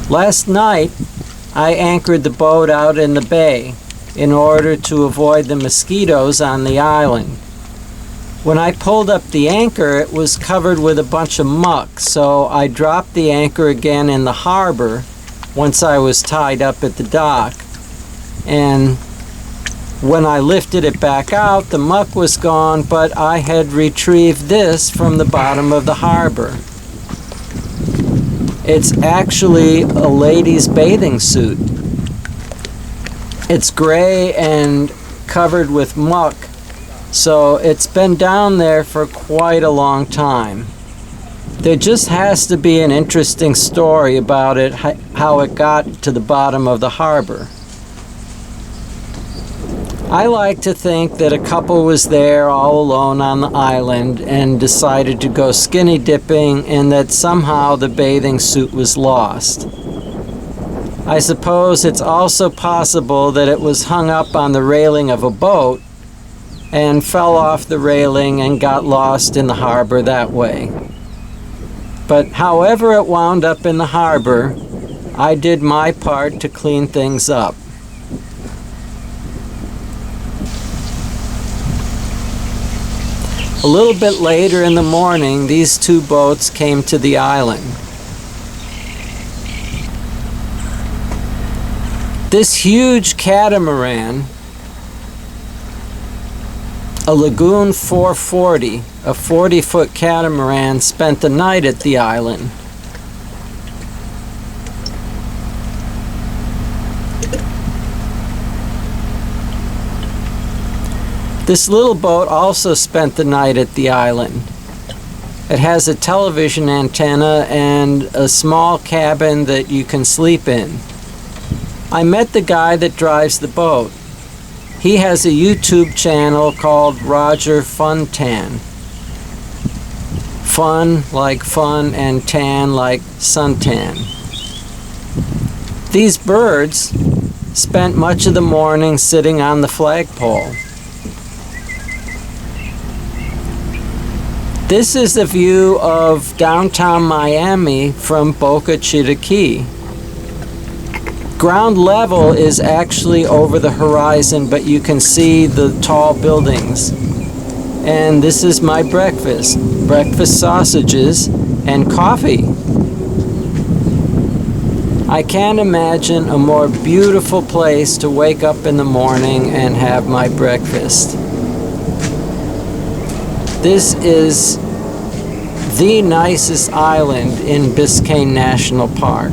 Last night, I anchored the boat out in the bay in order to avoid the mosquitoes on the island. When I pulled up the anchor, it was covered with a bunch of muck, so I dropped the anchor again in the harbor once I was tied up at the dock. And when I lifted it back out, the muck was gone, but I had retrieved this from the bottom of the harbor. It's actually a lady's bathing suit. It's gray and covered with muck, so it's been down there for quite a long time. There just has to be an interesting story about it, how it got to the bottom of the harbor. I like to think that a couple was there all alone on the island and decided to go skinny dipping, and that somehow the bathing suit was lost. I suppose it's also possible that it was hung up on the railing of a boat and fell off the railing and got lost in the harbor that way. But however it wound up in the harbor, I did my part to clean things up. A little bit later in the morning, these two boats came to the island. This huge catamaran, a Lagoon 440, a 40-foot catamaran, spent the night at the island. This little boat also spent the night at the island. It has a television antenna and a small cabin that you can sleep in. I met the guy that drives the boat. He has a YouTube channel called Roger Funtan. Fun like fun and tan like suntan. These birds spent much of the morning sitting on the flagpole. This is the view of downtown Miami from Boca Chita Key. Ground level is actually over the horizon, but you can see the tall buildings. And this is my breakfast. Breakfast sausages and coffee. I can't imagine a more beautiful place to wake up in the morning and have my breakfast. This is the nicest island in Biscayne National Park.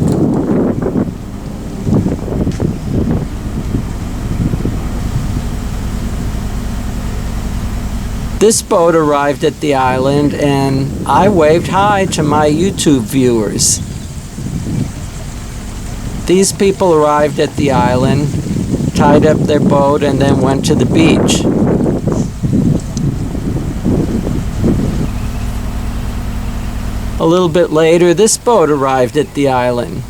This boat arrived at the island and I waved hi to my YouTube viewers. These people arrived at the island, tied up their boat, and then went to the beach. A little bit later, this boat arrived at the island.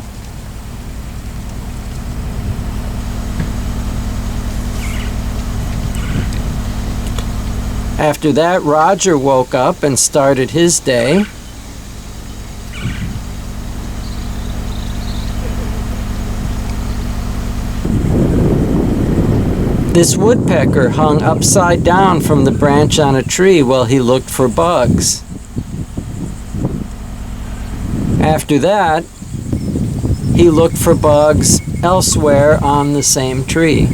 After that, Roger woke up and started his day. This woodpecker hung upside down from the branch on a tree while he looked for bugs. After that, he looked for bugs elsewhere on the same tree.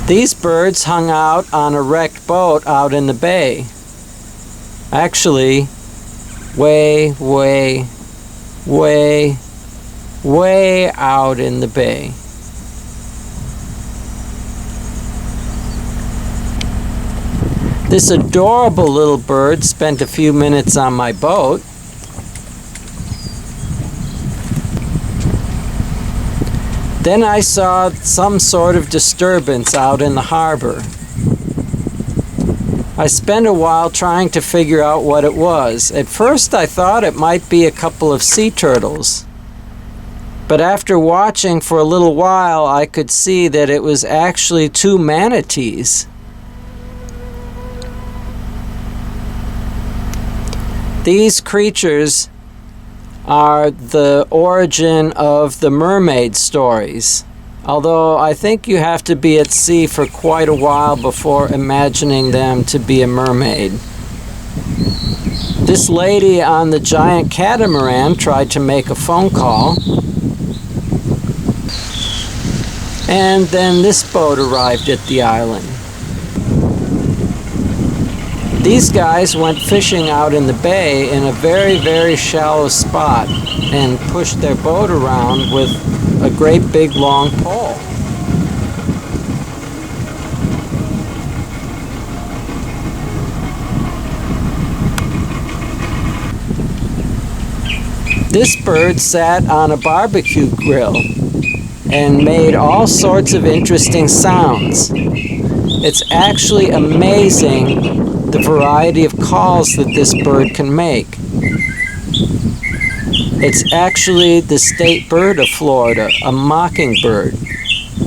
These birds hung out on a wrecked boat out in the bay. Actually, way out in the bay. This adorable little bird spent a few minutes on my boat. Then I saw some sort of disturbance out in the harbor. I spent a while trying to figure out what it was. At first I thought it might be a couple of sea turtles. But after watching for a little while, I could see that it was actually two manatees. These creatures are the origin of the mermaid stories. Although I think you have to be at sea for quite a while before imagining them to be a mermaid. This lady on the giant catamaran tried to make a phone call. And then this boat arrived at the island. These guys went fishing out in the bay in a very, very shallow spot and pushed their boat around with a great big long pole. This bird sat on a barbecue grill and made all sorts of interesting sounds. It's actually amazing the variety of calls that this bird can make. It's actually the state bird of Florida, a mockingbird,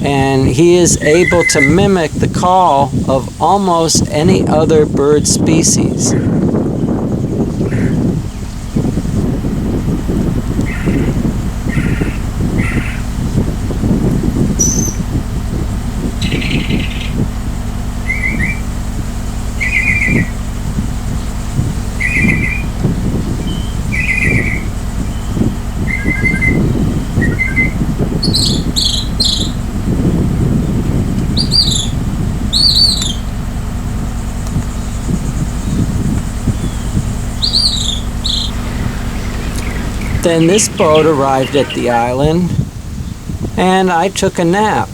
and he is able to mimic the call of almost any other bird species. Then this boat arrived at the island, and I took a nap.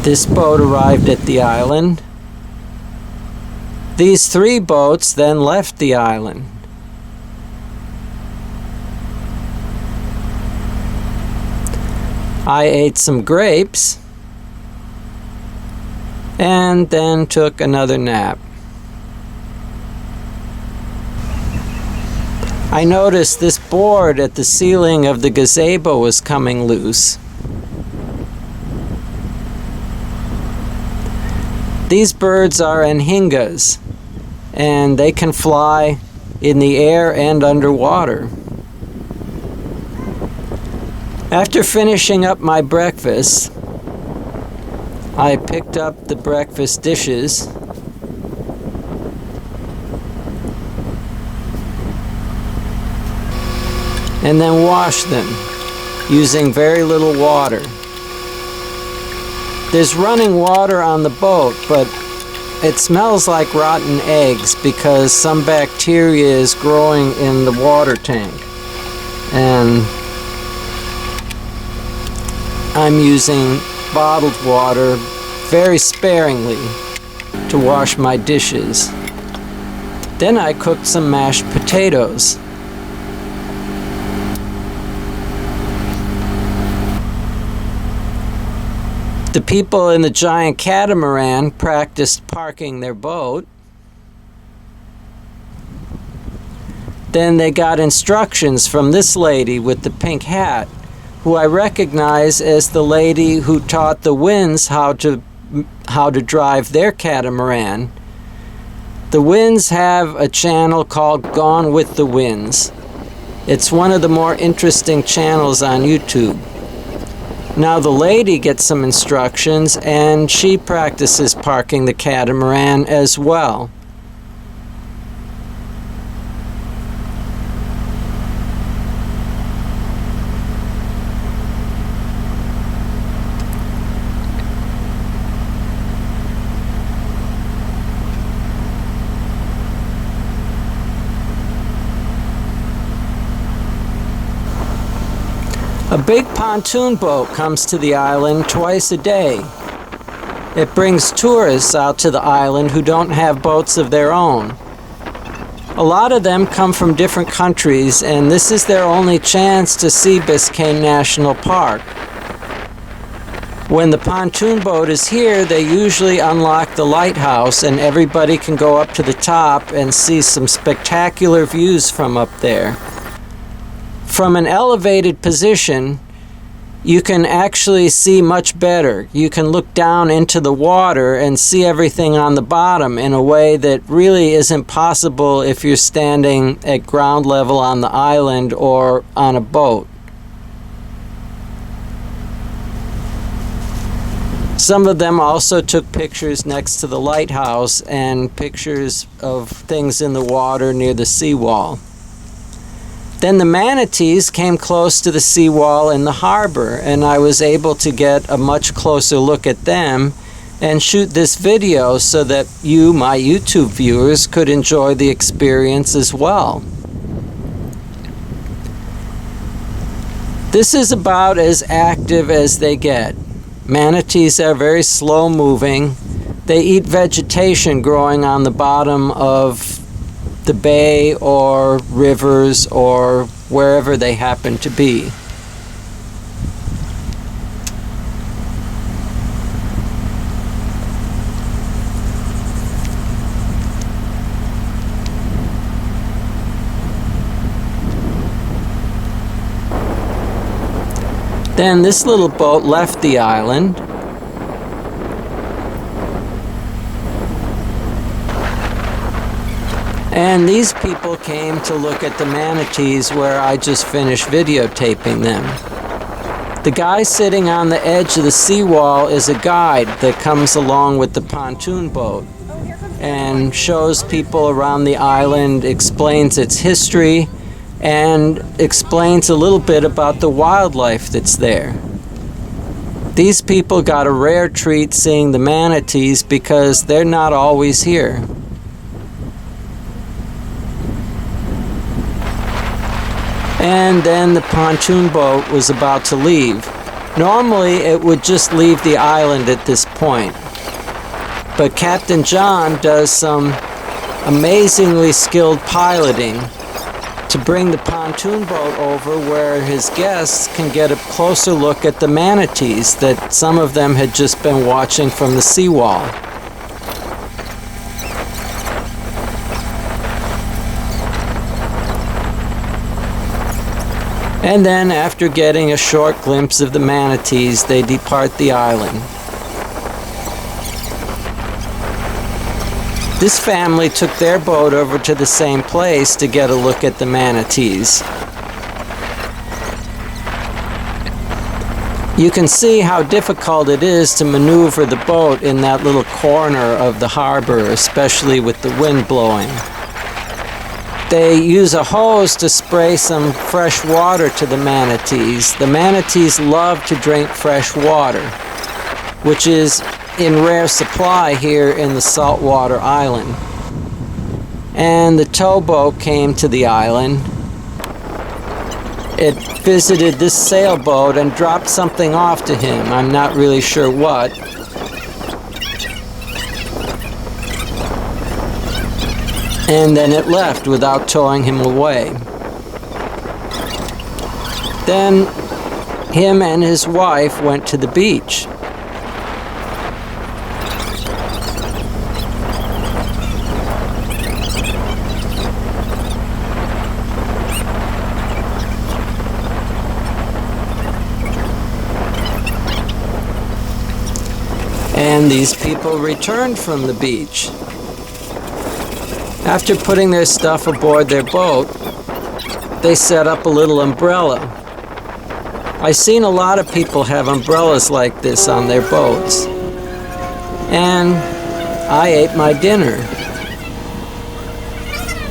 This boat arrived at the island. These 3 boats then left the island. I ate some grapes, and then took another nap. I noticed this board at the ceiling of the gazebo was coming loose. These birds are anhingas, and they can fly in the air and underwater. After finishing up my breakfast, I picked up the breakfast dishes and then wash them using very little water. There's running water on the boat, but it smells like rotten eggs because some bacteria is growing in the water tank. And I'm using bottled water very sparingly to wash my dishes. Then I cooked some mashed potatoes. The people in the giant catamaran practiced parking their boat. Then they got instructions from this lady with the pink hat, who I recognize as the lady who taught the Winds how to drive their catamaran. The Winds have a channel called Gone with the Winds. It's one of the more interesting channels on YouTube. Now the lady gets some instructions, and she practices parking the catamaran as well. A big pontoon boat comes to the island twice a day. It brings tourists out to the island who don't have boats of their own. A lot of them come from different countries, and this is their only chance to see Biscayne National Park. When the pontoon boat is here, they usually unlock the lighthouse and everybody can go up to the top and see some spectacular views from up there. From an elevated position, you can actually see much better. You can look down into the water and see everything on the bottom in a way that really isn't possible if you're standing at ground level on the island or on a boat. Some of them also took pictures next to the lighthouse and pictures of things in the water near the seawall. Then the manatees came close to the seawall in the harbor, and I was able to get a much closer look at them and shoot this video so that you, my YouTube viewers, could enjoy the experience as well. This is about as active as they get. Manatees are very slow moving. They eat vegetation growing on the bottom of the bay or rivers or wherever they happen to be. Then this little boat left the island. And these people came to look at the manatees where I just finished videotaping them. The guy sitting on the edge of the seawall is a guide that comes along with the pontoon boat and shows people around the island, explains its history, and explains a little bit about the wildlife that's there. These people got a rare treat seeing the manatees because they're not always here. And then the pontoon boat was about to leave. Normally it would just leave the island at this point. But Captain John does some amazingly skilled piloting to bring the pontoon boat over where his guests can get a closer look at the manatees that some of them had just been watching from the seawall. And then, after getting a short glimpse of the manatees, they depart the island. This family took their boat over to the same place to get a look at the manatees. You can see how difficult it is to maneuver the boat in that little corner of the harbor, especially with the wind blowing. They use a hose to spray some fresh water to the manatees. The manatees love to drink fresh water, which is in rare supply here in the saltwater island. And the towboat came to the island. It visited this sailboat and dropped something off to him. I'm not really sure what. And then it left without towing him away. Then him and his wife went to the beach. And these people returned from the beach. After putting their stuff aboard their boat, they set up a little umbrella. I've seen a lot of people have umbrellas like this on their boats. And I ate my dinner.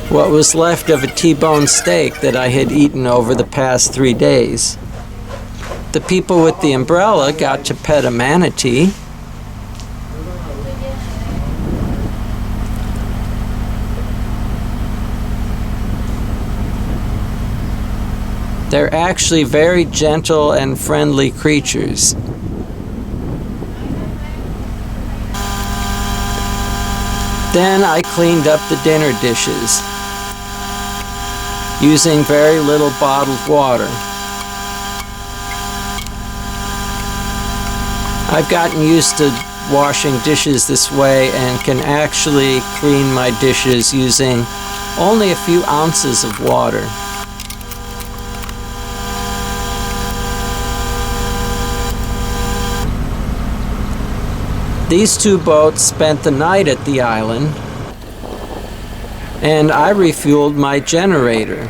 What was left of a T-bone steak that I had eaten over the past 3 days. The people with the umbrella got to pet a manatee. They're actually very gentle and friendly creatures. Then I cleaned up the dinner dishes using very little bottled water. I've gotten used to washing dishes this way and can actually clean my dishes using only a few ounces of water. These two boats spent the night at the island, and I refueled my generator.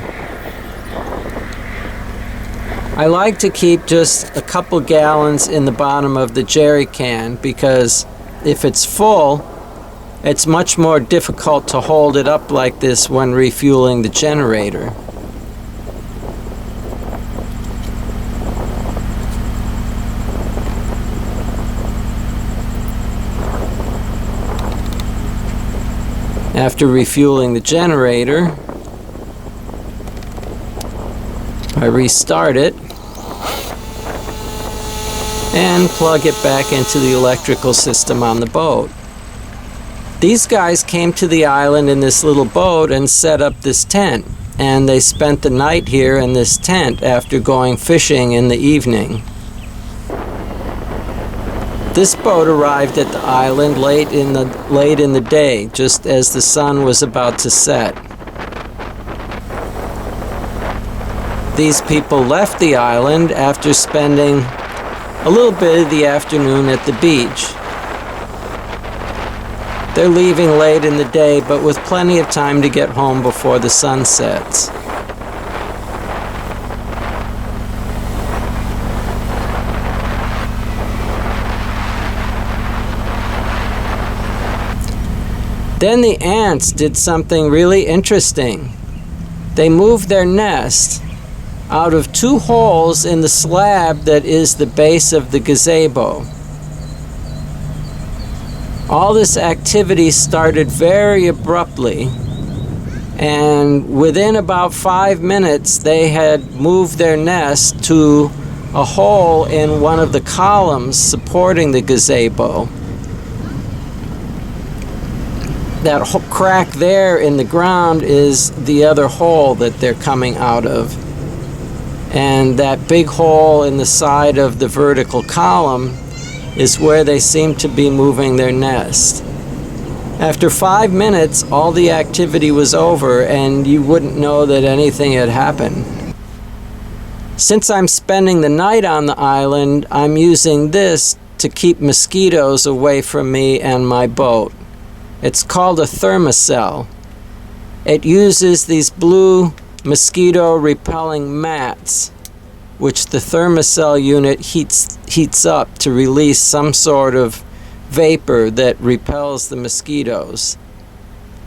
I like to keep just a couple gallons in the bottom of the jerry can because if it's full, it's much more difficult to hold it up like this when refueling the generator. After refueling the generator, I restart it and plug it back into the electrical system on the boat. These guys came to the island in this little boat and set up this tent, and they spent the night here in this tent after going fishing in the evening. This boat arrived at the island late in the day, just as the sun was about to set. These people left the island after spending a little bit of the afternoon at the beach. They're leaving late in the day, but with plenty of time to get home before the sun sets. Then the ants did something really interesting. They moved their nest out of two holes in the slab that is the base of the gazebo. All this activity started very abruptly, and within about 5 minutes they had moved their nest to a hole in one of the columns supporting the gazebo. That crack there in the ground is the other hole that they're coming out of. And that big hole in the side of the vertical column is where they seem to be moving their nest. After 5 minutes, all the activity was over and you wouldn't know that anything had happened. Since I'm spending the night on the island, I'm using this to keep mosquitoes away from me and my boat. It's called a thermocell. It uses these blue mosquito repelling mats, which the thermocell unit heats up to release some sort of vapor that repels the mosquitoes.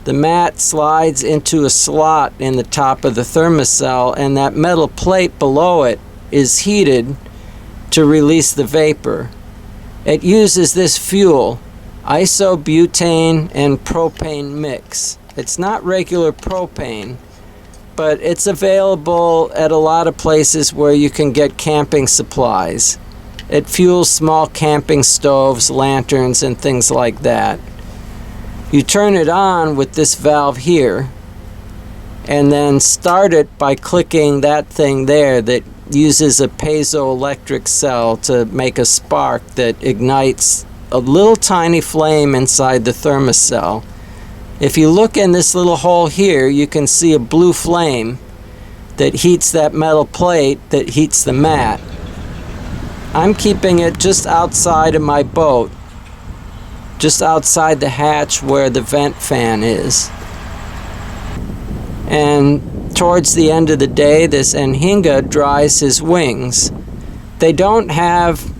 The mat slides into a slot in the top of the thermocell, and that metal plate below it is heated to release the vapor. It uses this fuel, isobutane and propane mix. It's not regular propane, but it's available at a lot of places where you can get camping supplies. It fuels small camping stoves, lanterns, and things like that. You turn it on with this valve here, and then start it by clicking that thing there that uses a piezoelectric cell to make a spark that ignites a little tiny flame inside the thermocell. If you look in this little hole here, you can see a blue flame that heats that metal plate that heats the mat. I'm keeping it just outside of my boat, just outside the hatch where the vent fan is. And towards the end of the day, this anhinga dries his wings. They don't have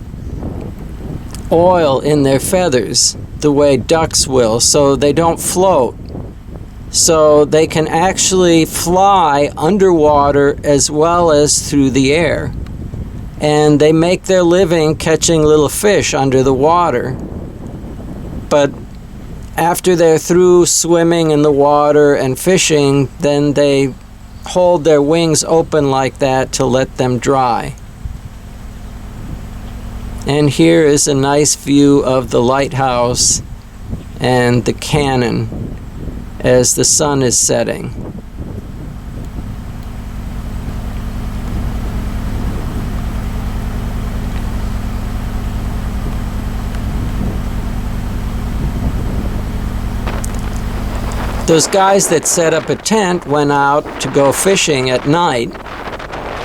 oil in their feathers the way ducks will, so they don't float. So they can actually fly underwater as well as through the air. And they make their living catching little fish under the water. But after they're through swimming in the water and fishing, then they hold their wings open like that to let them dry. And here is a nice view of the lighthouse and the cannon as the sun is setting. Those guys that set up a tent went out to go fishing at night,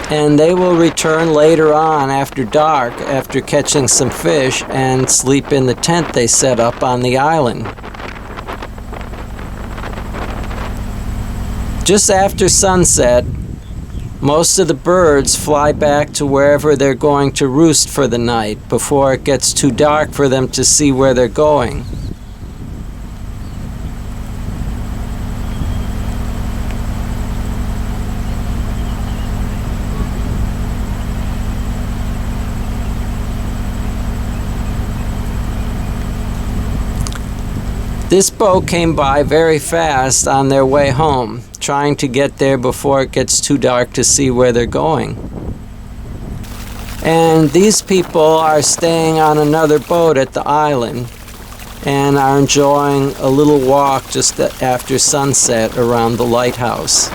and they will return later on after dark after catching some fish and sleep in the tent they set up on the island. Just after sunset, most of the birds fly back to wherever they're going to roost for the night before it gets too dark for them to see where they're going. This boat came by very fast on their way home, trying to get there before it gets too dark to see where they're going. And these people are staying on another boat at the island and are enjoying a little walk just after sunset around the lighthouse.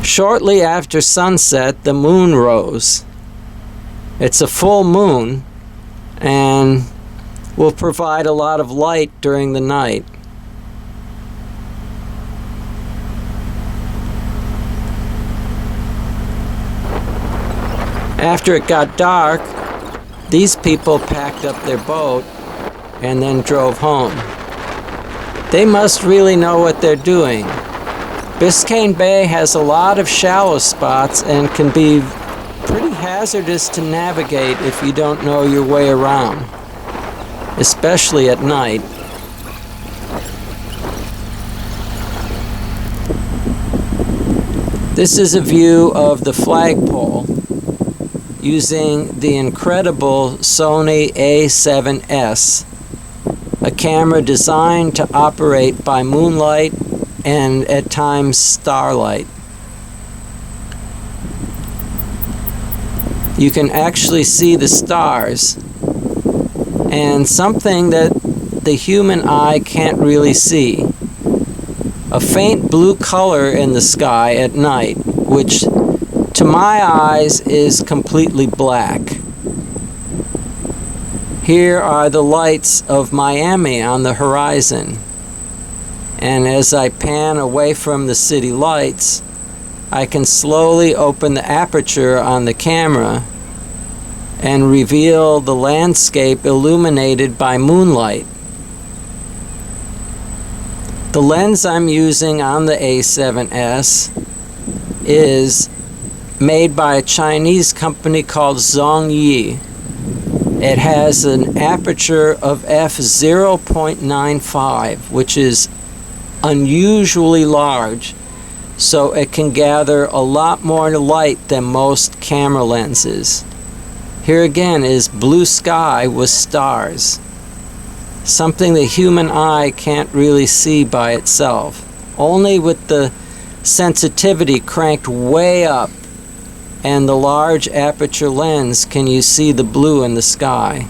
Shortly after sunset, the moon rose. It's a full moon and will provide a lot of light during the night. After it got dark, these people packed up their boat and then drove home. They must really know what they're doing. Biscayne Bay has a lot of shallow spots and can be pretty hazardous to navigate if you don't know your way around, especially at night. This is a view of the flagpole using the incredible Sony A7S, a camera designed to operate by moonlight and at times starlight. You can actually see the stars, and something that the human eye can't really see. A faint blue color in the sky at night, which to my eyes is completely black. Here are the lights of Miami on the horizon. And as I pan away from the city lights, I can slowly open the aperture on the camera and reveal the landscape illuminated by moonlight. The lens I'm using on the A7S is made by a Chinese company called Zhongyi. It has an aperture of f/0.95, which is unusually large, so it can gather a lot more light than most camera lenses. Here again is blue sky with stars, something the human eye can't really see by itself. Only with the sensitivity cranked way up and the large aperture lens can you see the blue in the sky.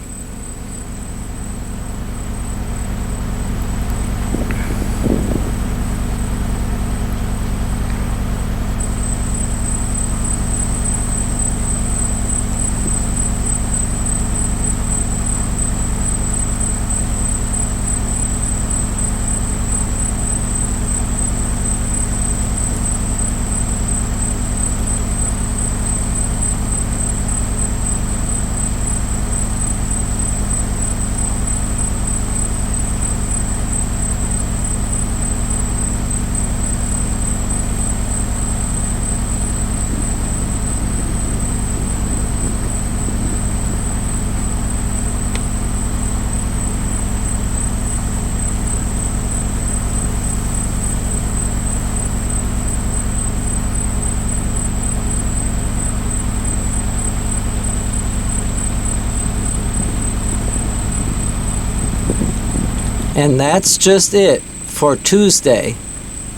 And that's just it for Tuesday,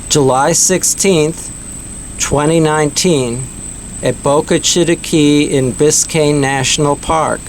July 16th, 2019 at Boca Chita Key in Biscayne National Park.